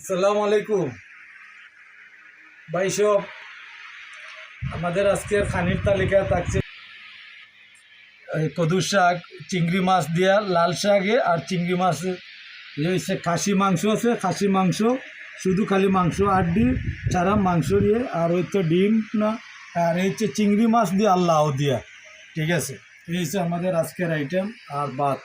আসসালামু আলাইকুম ভাই সব। আমাদের আজকের খানির তালিকা থাকছে কদুর শাক, চিংড়ি মাছ দিয়া, লাল শাকে আর চিংড়ি মাছ। হচ্ছে খাসি মাংস আছে, খাসি মাংস শুধু খালি মাংস, আড্ডি ছাড়া মাংস দিয়ে, আর হচ্ছে ডিম না, আর এই হচ্ছে চিংড়ি মাছ দিয়ে আর লাউ দিয়া। ঠিক আছে, এই হচ্ছে আমাদের আজকের আইটেম। আর ভাত।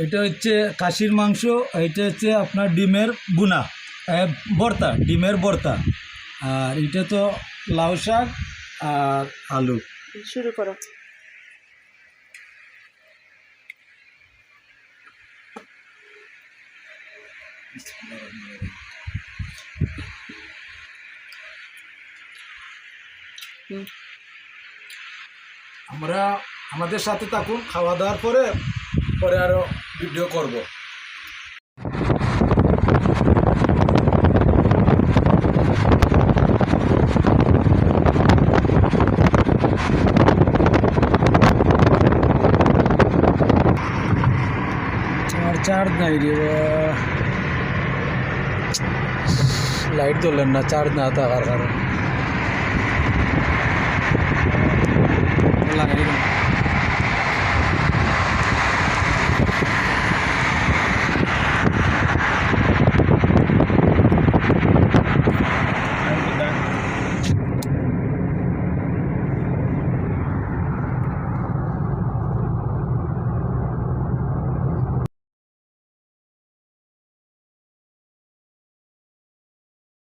এটা হচ্ছে খাসির মাংস, এটা হচ্ছে আপনার ডিমের বুনা, ভর্তা, ডিমের ভর্তা। আর এটা তো লাউ শাক আর আলু। শুরু করো। আমরা আমাদের সাথে থাকুন, খাওয়া দাওয়ার পরে পরে আরো ভিডিও করব। চার্জ নাই রে, লাইট ধরলেন না, চার্জ না থাকার কারণে লাগাই